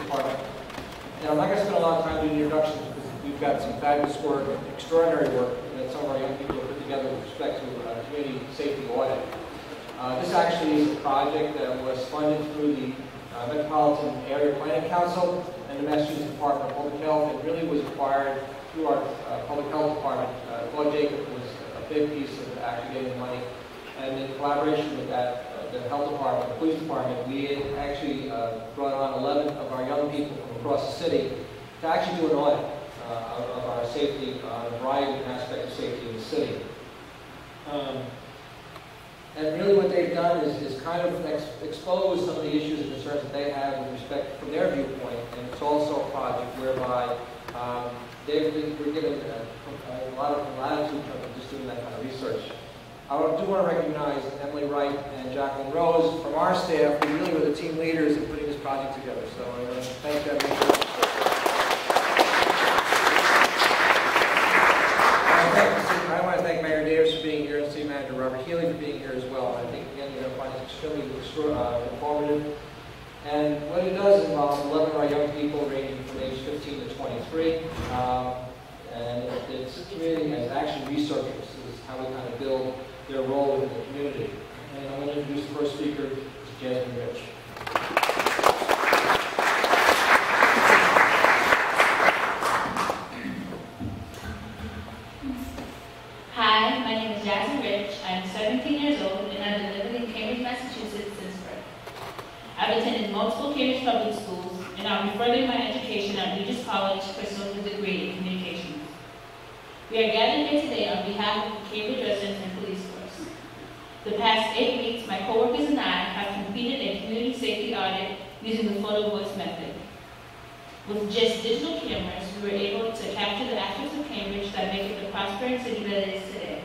Department. And I'm not going to spend a lot of time doing the introductions because we've got some fabulous work, extraordinary work that some of our young people have put together with respect to community safety audit. This actually is a project that was funded through the Metropolitan Area Planning Council and the Massachusetts Department of Public Health. It really was acquired through our Public Health Department. Claude Jacob was a big piece of actually getting the money. And in collaboration with that, the Health Department, the Police Department, we had actually brought on 11 of our young people from across the city to actually do an audit of our safety, on a variety of aspects of safety in the city. And really what they've done is kind of expose some of the issues and concerns that they have with respect from their viewpoint. And it's also a project whereby we're given a lot of latitude from just doing that kind of research. I do want to recognize Emily Wright and Jacqueline Rose from our staff, who really were the team leaders in putting this project together. So I want to thank them. I want to thank Mayor Davis for being here and City Manager Robert Healy for being here as well. I think, again, you're going to find it extremely informative. And what it does involve 11 of our young people ranging from age 15 to 23. And it's community as action researchers. This is how we kind of build their role within the community. And I'm going to introduce the first speaker, Jasmine Rich. Hi, my name is Jasmine Rich. I'm 17 years old and I've been living in Cambridge, Massachusetts since birth. I've attended multiple Cambridge public schools and I'll be furthering my education at Regis College pursuing a degree in communications. We are gathered here today on behalf of the Cambridge residents and police force. The past 8 weeks, my coworkers and I have completed a community safety audit using the Photovoice method. With just digital cameras, we were able to capture the aspects of Cambridge that make it the prospering city that it is today.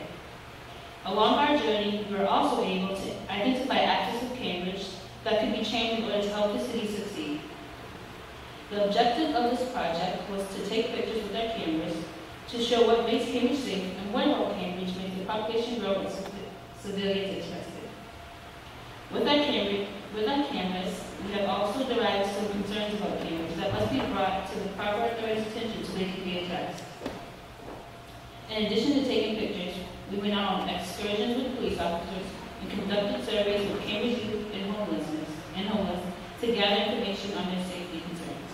Along our journey, we were also able to identify aspects of Cambridge that could be changed in order to help the city succeed. The objective of this project was to take pictures with our cameras to show what makes Cambridge safe and what about Cambridge makes the population grow and civilians interested. With our cameras, we have also derived some concerns about Cambridge that must be brought to the proper authorities' attention so they can be addressed. In addition to taking pictures, we went out on excursions with police officers and conducted surveys with Cambridge youth and homeless to gather information on their safety concerns.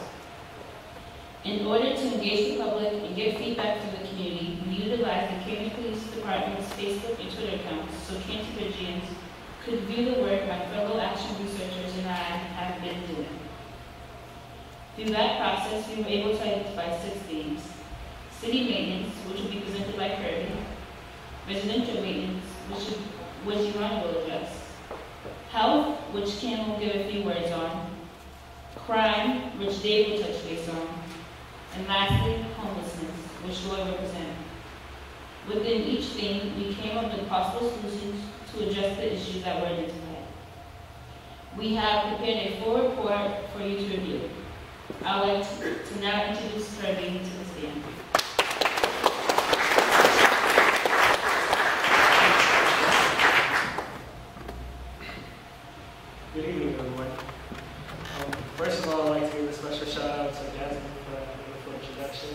In order to engage the public and get feedback from the community, we utilized the Cambridge Police Department's Facebook and Twitter accounts so Cambridgians could view the work my fellow action researchers and I have been doing. Through that process, we were able to identify 6 themes: city maintenance, which will be presented by Kirby; residential maintenance, which Iran will address; health, which Kim will give a few words on; crime, which Dave will touch base on; and lastly, homelessness, which Lloyd will present. Within each theme, we came up with possible solutions to address the issues that were identified. We have prepared a full report for you to review. I would like to now introduce Kirby to the stand. Good evening, everyone. First of all, I'd like to give a special shout out to Jasmine for that wonderful introduction.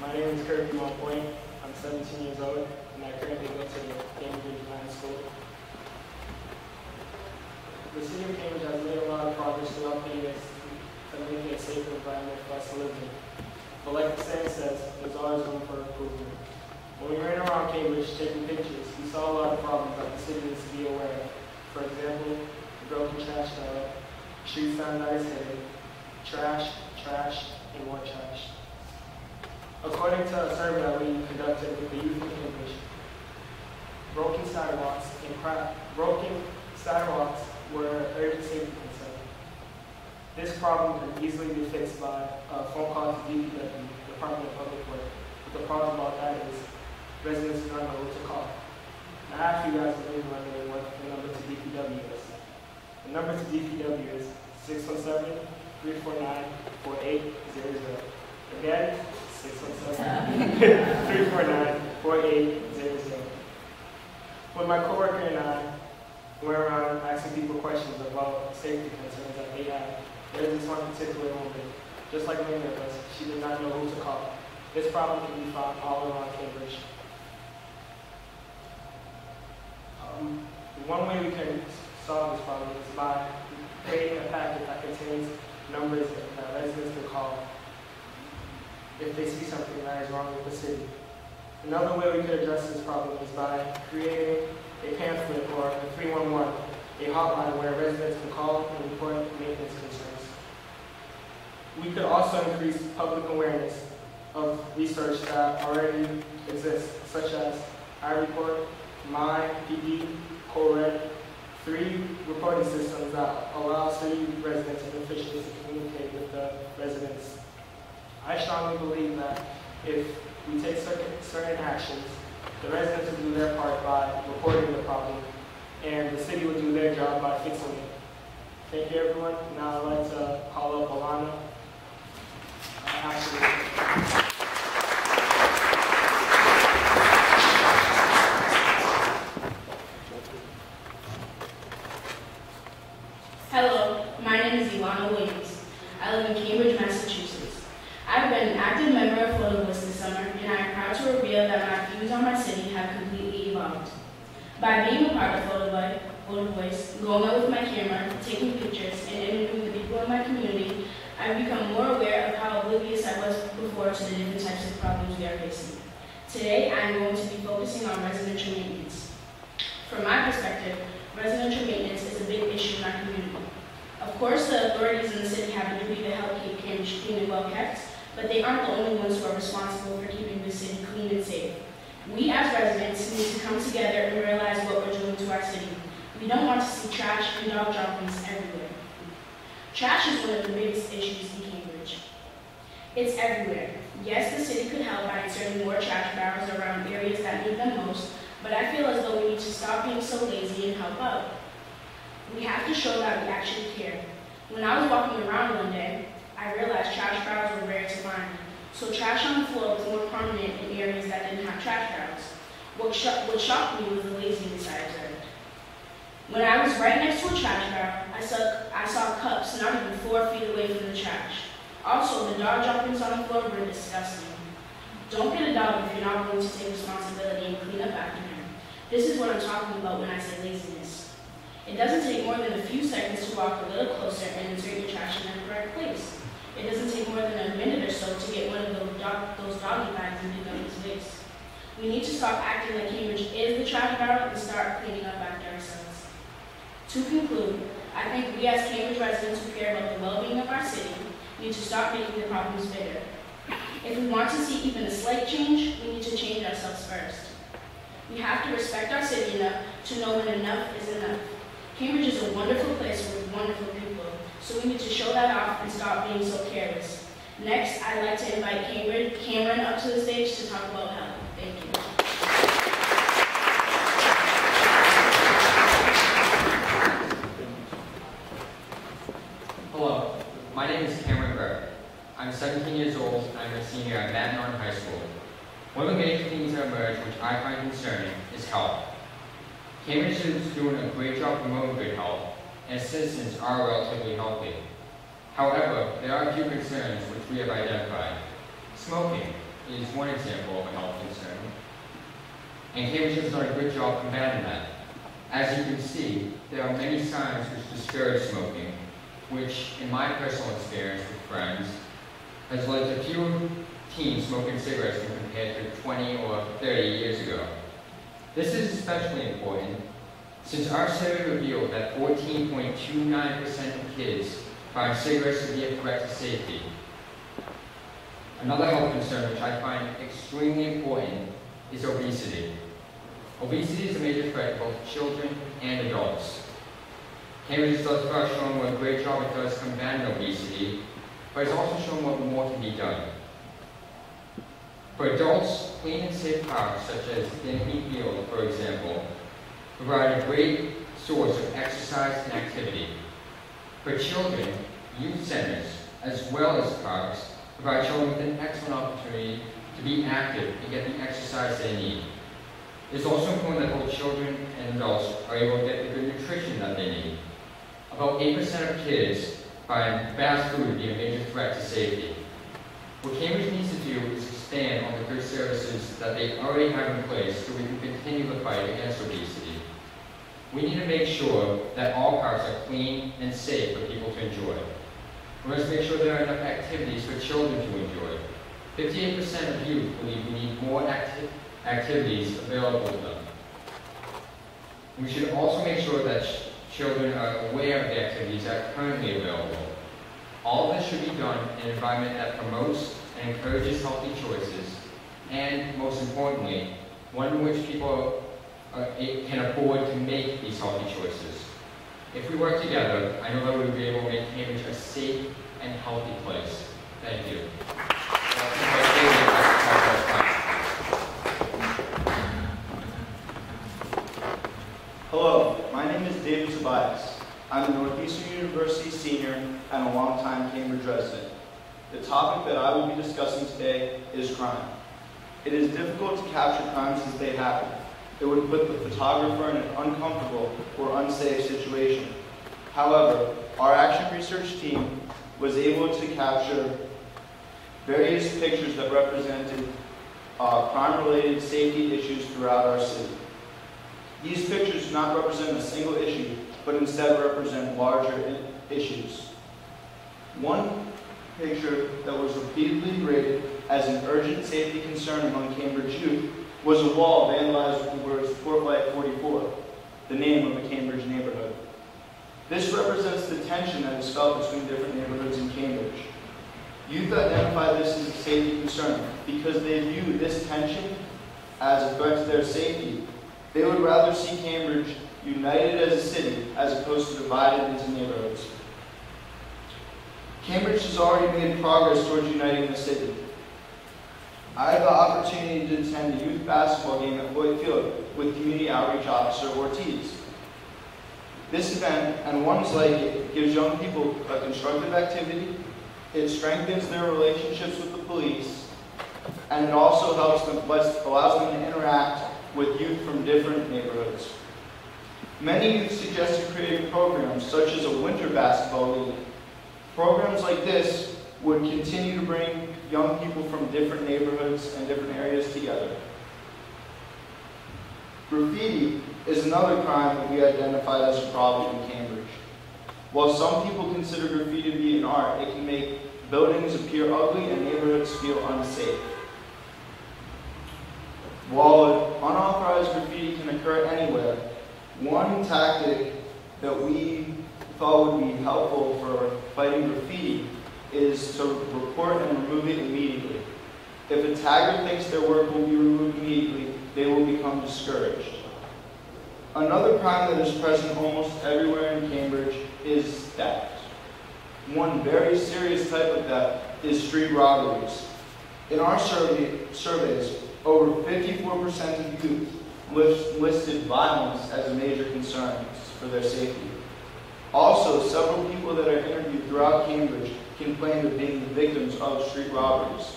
My name is Kirby Point. I'm 17 years old, and I currently go to the Cambridge High School. The city of Cambridge has made a lot of progress throughout the years to make it a safer environment for us to live in. But like the saying says, there's always room for improvement. When we ran around Cambridge taking pictures, we saw a lot of problems that the city needs to be aware of. For example, the broken trash tower, street sign that is hidden, trash, and more trash. According to a survey that we conducted with the youth in Cambridge, broken sidewalks were an urgent safety concern. This problem can easily be fixed by a phone call to DPW, Department of Public Works. But the problem about that is residents do not know who to call. I asked you guys to maybe wondering what the number to DPW is. The number to DPW is 617-349-4800. Again, 617-349-4800. When my coworker and I went around asking people questions about safety concerns that they have, There's this one particular woman, just like many of us, she did not know who to call. This problem can be found all around Cambridge. One way we can solve this problem is by creating a packet that contains numbers that residents can call if they see something that is wrong with the city. Another way we could address this problem is by creating a pamphlet or a 311, a hotline where residents can call and report maintenance concerns. We could also increase public awareness of research that already exists, such as iReport, My, PD, CoRed, 3 reporting systems that allow city residents and officials to communicate with the residents. I strongly believe that if we take certain actions, the residents will do their part by reporting the problem, and the city will do their job by fixing it. Thank you, everyone. Now I'd like to call up Alana. Hello, my name is Ilana Williams. I live in Cambridge, Massachusetts. I've been an active member of Photovoice this summer, and I am proud to reveal that my views on my city have completely evolved. By being a part of Photovoice, going out with my camera, taking pictures, and interviewing the people in my community, I've become more aware of how oblivious I was before to the different types of problems we are facing. Today, I am going to be focusing on residential maintenance. From my perspective, residential maintenance is a big issue in our community. Of course, the authorities in the city have a duty to help keep Cambridge clean and well kept, but they aren't the only ones who are responsible for keeping the city clean and safe. We as residents need to come together and realize what we're doing to our city. We don't want to see trash and dog droppings everywhere. Trash is one of the biggest issues in Cambridge. It's everywhere. Yes, the city could help by inserting more trash barrels around areas that need them most, but I feel as though we need to stop being so lazy and help out. We have to show that we actually care. When I was walking around one day, I realized trash barrels were rare to find. So trash on the floor was more prominent in areas that didn't have trash barrels. What shocked me was the laziness I observed. When I was right next to a trash barrel, I saw cups not even 4 feet away from the trash. Also, the dog droppings on the floor were disgusting. Don't get a dog if you're not willing to take responsibility and clean up after him. This is what I'm talking about when I say laziness. It doesn't take more than a few seconds to walk a little closer and insert your trash in the correct place. It doesn't take more than a minute or so to get one of those doggy bags and pick up his waste. We need to stop acting like Cambridge is the trash barrel and start cleaning up after ourselves. To conclude, I think we as Cambridge residents who care about the well-being of our city need to stop making the problems bigger. If we want to see even a slight change, we need to change ourselves first. We have to respect our city enough to know when enough is enough. Cambridge is a wonderful place with wonderful people, so we need to show that off and stop being so careless. Next, I'd like to invite Cameron up to the stage to talk about health. Thank you. Hello, my name is Cameron Burke. I'm 17 years old and I'm a senior at Magnon High School. One of the major themes that emerge which I find concerning is health. Cambridge is doing a great job promoting good health, and citizens are relatively healthy. However, there are a few concerns which we have identified. Smoking is one example of a health concern, and Cambridge has done a good job combating that. As you can see, there are many signs which discourage smoking, which, in my personal experience with friends, has led to fewer teens smoking cigarettes when compared to 20 or 30 years ago. This is especially important since our survey revealed that 14.29% of kids find cigarettes to be a threat to safety. Another health concern which I find extremely important is obesity. Obesity is a major threat to both children and adults. Cambridge has thus far shown what a great job it does combating obesity, but it's also shown what more can be done. For adults, clean and safe parks, such as Denby Field, for example, provide a great source of exercise and activity. For children, youth centers, as well as parks, provide children with an excellent opportunity to be active and get the exercise they need. It's also important that both children and adults are able to get the good nutrition that they need. About 8% of kids find fast food to be a major threat to safety. What Cambridge needs to do is expand on the good services that they already have in place so we can continue the fight against obesity. We need to make sure that all parks are clean and safe for people to enjoy. We must make sure there are enough activities for children to enjoy. 58% of youth believe we need more activities available to them. We should also make sure that children are aware of the activities that are currently available. All of this should be done in an environment that promotes and encourages healthy choices, and most importantly, one in which people can afford to make these healthy choices. If we work together, I know that we will be able to make Cambridge a safe and healthy place. Thank you. Hello, my name is David Tobias. I'm a Northeastern University senior and a longtime Cambridge resident. The topic that I will be discussing today is crime. It is difficult to capture crimes as they happen. It would put the photographer in an uncomfortable or unsafe situation. However, our action research team was able to capture various pictures that represented crime-related safety issues throughout our city. These pictures do not represent a single issue, but instead represent larger issues. One picture that was repeatedly rated as an urgent safety concern among Cambridge youth was a wall vandalized with the words "Fort Light 44, the name of a Cambridge neighborhood. This represents the tension that is felt between different neighborhoods in Cambridge. Youth identify this as a safety concern because they view this tension as a threat to their safety. They would rather see Cambridge united as a city as opposed to divided into neighborhoods. Cambridge has already made progress towards uniting the city. I had the opportunity to attend a youth basketball game at Lloyd Field with Community Outreach Officer Ortiz. This event, and ones like it, gives young people a constructive activity, it strengthens their relationships with the police, and it also helps them, allows them to interact with youth from different neighborhoods. Many youth suggested creating programs such as a winter basketball league. Programs like this would continue to bring young people from different neighborhoods and different areas together. Graffiti is another crime that we identified as a problem in Cambridge. While some people consider graffiti to be an art, it can make buildings appear ugly and neighborhoods feel unsafe. While unauthorized graffiti can occur anywhere, one tactic that we thought would be helpful for fighting graffiti is to report and remove it immediately. If a tagger thinks their work will be removed immediately, they will become discouraged. Another crime that is present almost everywhere in Cambridge is theft. One very serious type of theft is street robberies. In our surveys, over 54% of youth listed violence as a major concern for their safety. Also, several people that are interviewed throughout Cambridge complained of being the victims of street robberies.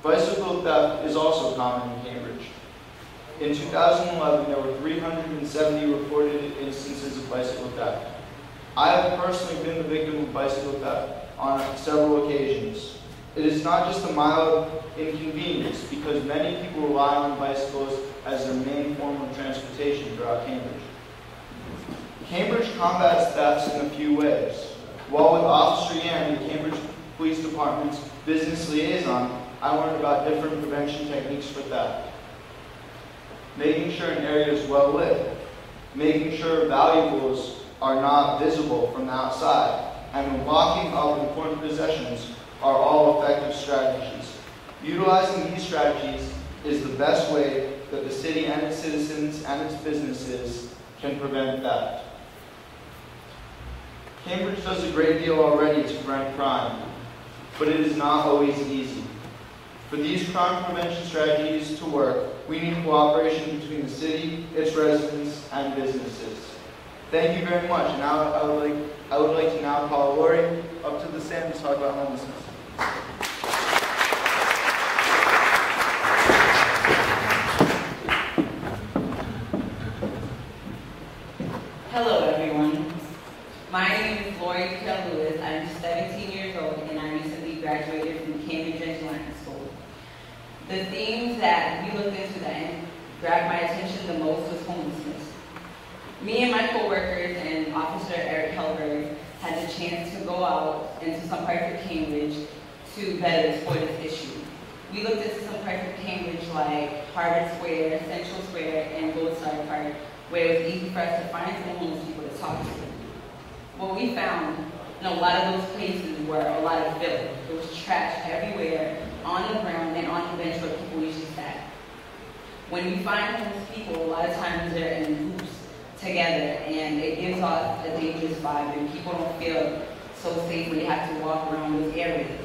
Bicycle theft is also common in Cambridge. In 2011, there were 370 reported instances of bicycle theft. I have personally been the victim of bicycle theft on several occasions. It is not just a mild inconvenience because many people rely on bicycles as their main form of transportation throughout Cambridge. Cambridge combats thefts in a few ways. While with Officer Yan, the Cambridge Police Department's business liaison, I learned about different prevention techniques for theft. Making sure an area is well lit, making sure valuables are not visible from the outside, and locking up important possessions are all effective strategies. Utilizing these strategies is the best way that the city and its citizens and its businesses can prevent theft. Cambridge does a great deal already to prevent crime, but it is not always easy. For these crime prevention strategies to work, we need cooperation between the city, its residents, and businesses. Thank you very much. Now I would like to now call Lori up to the stand to talk about homelessness. Hello, everyone. My name is Lori Kelly, graduated from Cambridge Engineering School. The themes that we looked into that grabbed my attention the most was homelessness. Me and my coworkers and Officer Eric Helberg had the chance to go out into some parts of Cambridge to better explore this issue. We looked into some parts of Cambridge like Harvard Square, Central Square, and Goldstar Park, where it was easy for us to find some homeless people to talk to. What we found in a lot of those places were a lot of filth. There was trash everywhere, on the ground and on the bench where people usually sat. When we find homeless people, a lot of times they're in groups together, and it gives off a dangerous vibe, and people don't feel so safe when they have to walk around those areas.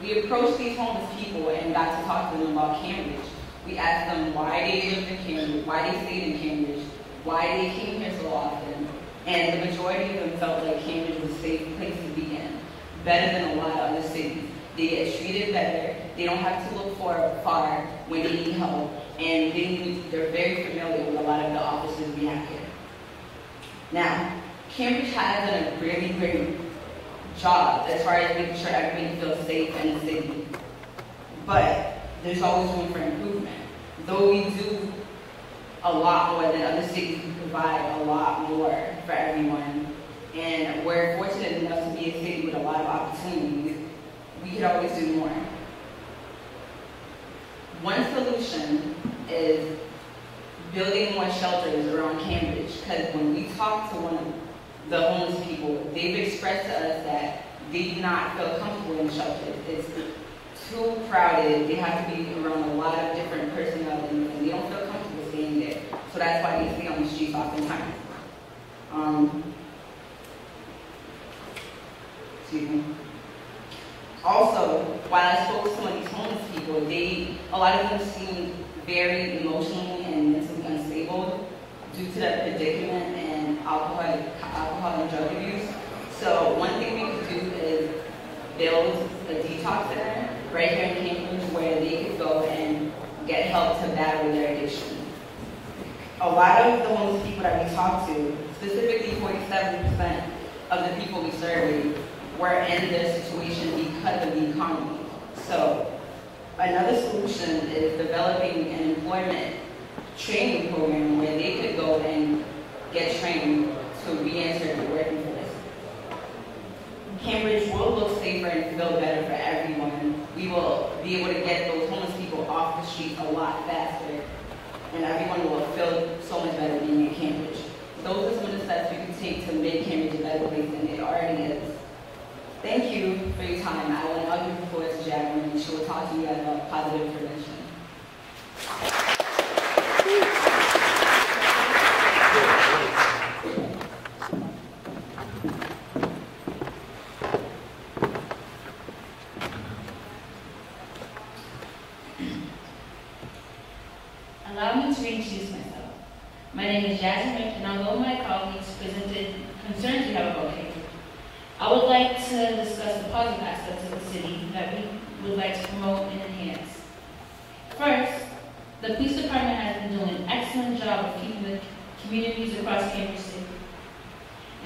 We approached these homeless people and got to talk to them about Cambridge. We asked them why they lived in Cambridge, why they stayed in Cambridge, why they came here so often, and the majority of them felt like Cambridge was a safe place to be in, better than a lot of other cities. They get treated better, they don't have to look far when they need help, and they're very familiar with a lot of the officers we have here. Now, Cambridge has done a really great job as far as making sure everybody feels safe in the city. But there's always room for improvement. Though we do a lot more than other cities, we provide a lot more for everyone. And we're fortunate enough to be a city with a lot of opportunities. We could always do more. One solution is building more shelters around Cambridge, because when we talk to one of the homeless people, they've expressed to us that they do not feel comfortable in shelters. It's too crowded. They have to be around a lot of different personnel, and they don't feel comfortable staying there. So that's why they stay on the streets oftentimes. Excuse me. Also, while I spoke to some of these homeless people, a lot of them seemed very emotionally and mentally unstable due to their predicament and alcohol and drug abuse. So one thing we could do is build a detox center right here in Cambridge where they could go and get help to battle their addiction. A lot of the homeless people that we talked to, specifically 47% of the people we surveyed, were in this situation because of the economy. So another solution is developing an employment training program where they could go and get trained to re-enter the working force. Cambridge will look safer and feel better for everyone. We will be able to get those homeless people off the streets a lot faster, and everyone will feel so much better being in Cambridge. Those are some of the steps we can take to make Cambridge a better place than it already is. Thank you for your time. I will now give the floor to Jacqueline, and she will talk to you guys about positive prevention. Allow me to introduce myself. My name is Jasmine Rich, and although my colleagues presented concerns we have about Cambridge, I would like to discuss the positive aspects of the city that we would like to promote and enhance. First, the police department has been doing an excellent job of keeping the communities across Cambridge City.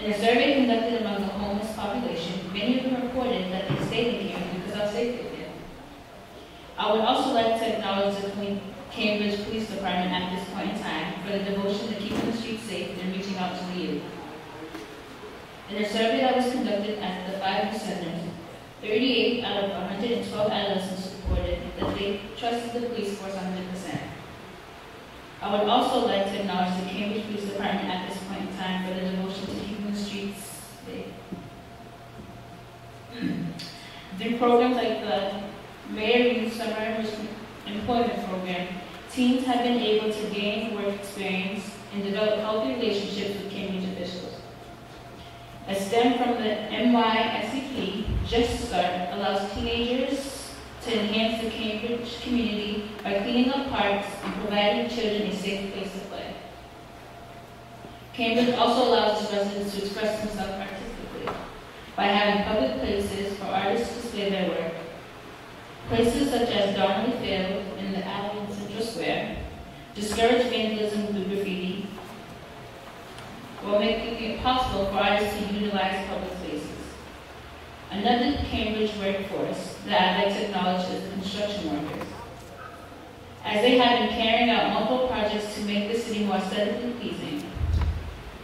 In a survey conducted among the homeless population, many of them reported that they stayed in Cambridge because of how safe they've been. I would also like to acknowledge the Cambridge Police Department at this point in time for the devotion to keeping the streets safe and reaching out to the youth. In a survey that was conducted at the 5 youth centers, 38 out of 112 adolescents reported that they trusted the police force 100%. I would also like to acknowledge the Cambridge Police Department at this point in time for the devotion to keeping the streets safe. Through programs like the Mayor Youth Summer Employment Program, teens have been able to gain work experience and develop healthy relationships with Cambridge officials. A stem from the NYSCP, Just Start, allows teenagers to enhance the Cambridge community by cleaning up parks and providing children a safe place to play. Cambridge also allows its residents to express themselves artistically by having public places for artists to display their work. Places such as Darnley Field and the alley in Central Square discourage vandalism through graffiti, while making it possible for artists to utilize public spaces. Another Cambridge workforce that I'd like to acknowledge is the construction workers, as they have been carrying out multiple projects to make the city more aesthetically pleasing.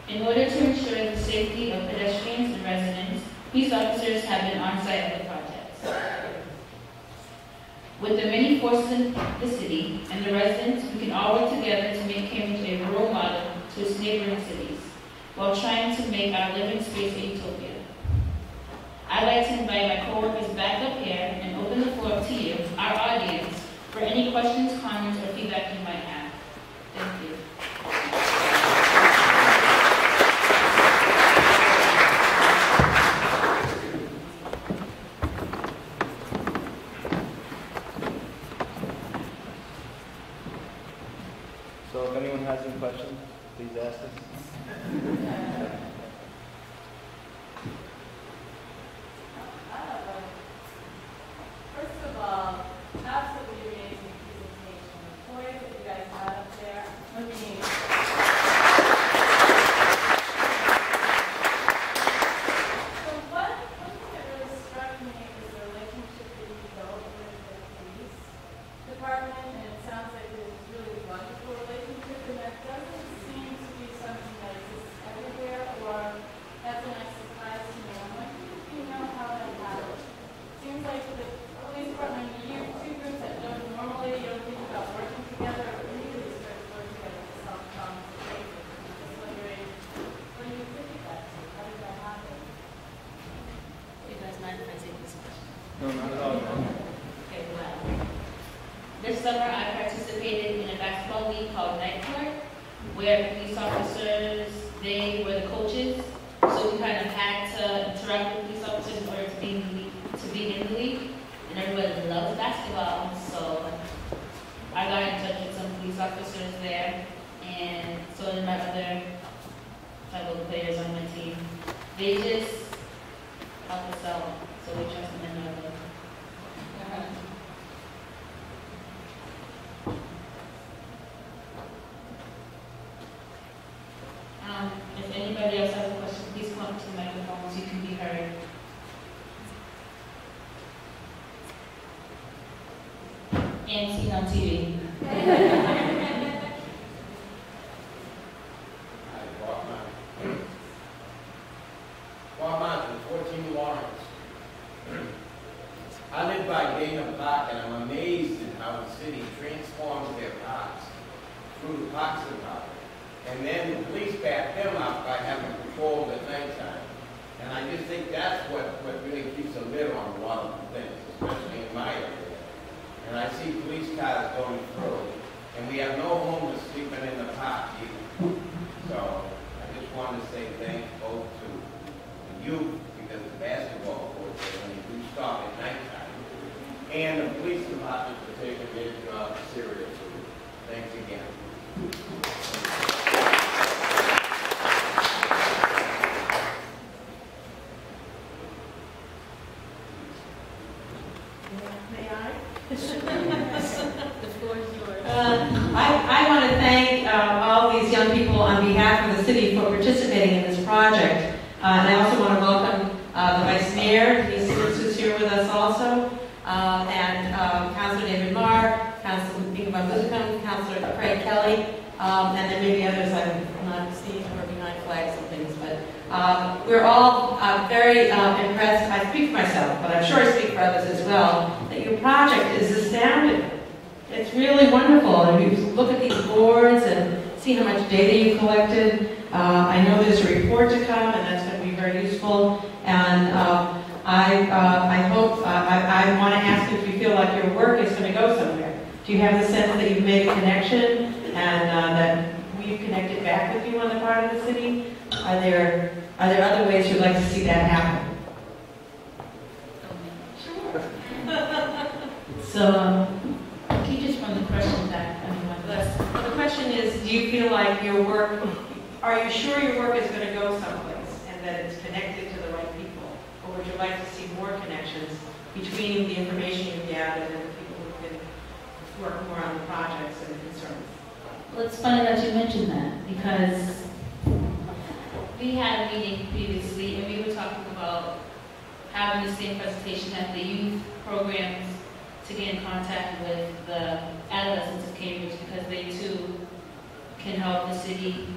In order to ensure the safety of pedestrians and residents, police officers have been on site at the projects. With the many forces in the city and the residents, we can all work together to make Cambridge a role model to its neighboring cities, while trying to make our living space a utopia. I'd like to invite my coworkers back up here and open the floor to you, our audience, for any questions, comments, or feedback you might have. Thank you. So if anyone has any questions, please ask us. First of all, absolutely amazing presentation. The toys that you guys had up there, amazing. So one thing that really struck me is the relationship that you built with the police department, and it sounds like there's a really wonderful relationship, and that doesn't seem to be something that exists everywhere, or that's a nice surprise to me. I'm like, do you know how that happened? Seems like the police department, you two groups that don't normally, you don't think about working together, really start to work together to solve problems. Just wondering, what do you think that to? How did that happen? You guys mind if I take this question? No, not at all. Okay, well, this summer I participated in a basketball league called Night Court, where police officers, they were the coaches, so we kind of had to interact with police officers in order to be in the league. And everybody loves basketball, so I got in touch with some police officers there, and so did my other fellow players on my team. They just help us out, so we trust them in our life. If anybody else has a question, please come up to the microphone so you can be heard. And seen on TV. Bob Martin, 14 Lawrence. I live by Dana Park, and I'm amazed at how the city transforms their parks through the Parks Department. And then the police back them up by having patrols at nighttime. And I just think that's what really keeps a lid on a lot of the things, especially in my area. And I see police cars going through, and we have no homeless sleeping in the park either. So I just wanted to say thanks both to the youth, because the basketball courts, when you do stop at nighttime, and the police department for taking their job seriously. Thanks again. May I? The floor is yours. I want to thank all these young people on behalf of the city for participating in this project. And I also want to welcome the Vice Mayor, Denise Simmons, who's here with us also, and Councilor David Marr, Councilor Bingham, Councilor Craig Kelly, and there may be others I'm not seeing who are behind flags and things. But we're all very impressed. I speak for myself, but I'm sure I speak for others as well, that your project is astounding. It's really wonderful. And you look at these boards and see how much data you collected. I know there's a report to come, and that's going to be very useful. And I hope, I want to ask if you feel like your work is going to go somewhere. Do you have the sense that you've made a connection and that we've connected back with you on the part of the city? Are there other ways you'd like to see that happen? So, Can you just run the question back? well, the question is, do you feel like your work, are you sure your work is going to go someplace and that it's connected to the right people? Or would you like to see more connections between the information you've gathered and the people who can work more on the projects and concerns? Well, it's funny that you mentioned that, because we had a meeting previously and we were talking about having the same presentation at the youth programs to get in contact with the adolescents of Cambridge, because they too can help the city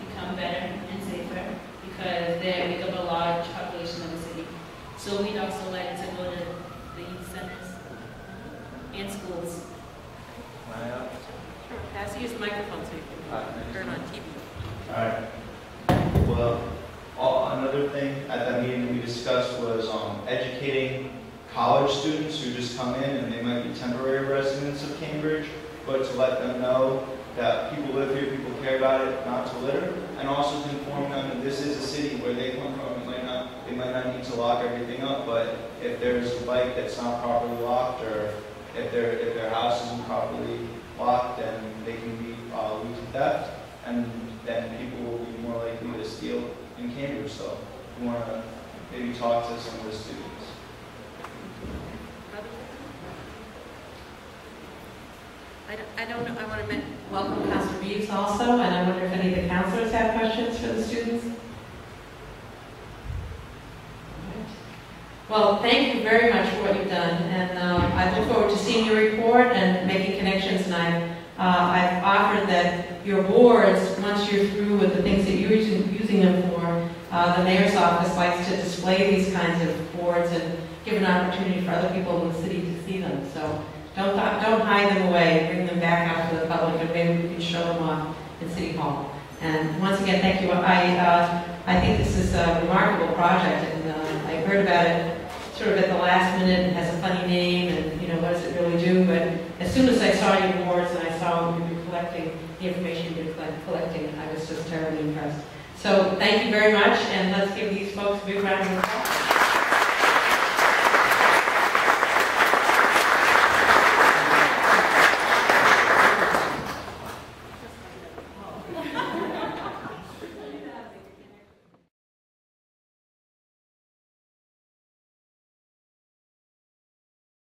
become better and safer, because they make up a large population of the city. So we'd also like to go to the youth centers and schools. Sure, Pass, use the microphone so you can turn on TV. Alright. Well, another thing at that meeting we discussed was educating college students who just come in and they might be temporary residents of Cambridge, but to let them know that people live here, people care about it, not to litter, and also to inform them that this is a city where they come from. They might not need to lock everything up, but if there's a bike that's not properly locked, or if their house isn't properly locked, then they can be lead to theft, and then people will be more likely to steal in Cambridge. So we want to maybe talk to some of the students. I don't know, I want to welcome Councilor Reeves also, and I wonder if any of the councilors have questions for the students. Well, thank you very much for what you've done, and I look forward to seeing your report and making connections. And I've offered that your boards, once you're through with the things that you're using them for, the mayor's office likes to display these kinds of boards and give an opportunity for other people in the city to see them. So don't hide them away. Bring them back out to the public, and maybe we can show them off in City Hall. And once again, thank you. I think this is a remarkable project, and I heard about it sort of at the last minute. It has a funny name, and what does it really do? But as soon as I saw your boards and I saw you were collecting the information you were collecting, I was just terribly impressed. So thank you very much, and let's give these folks a big round of applause.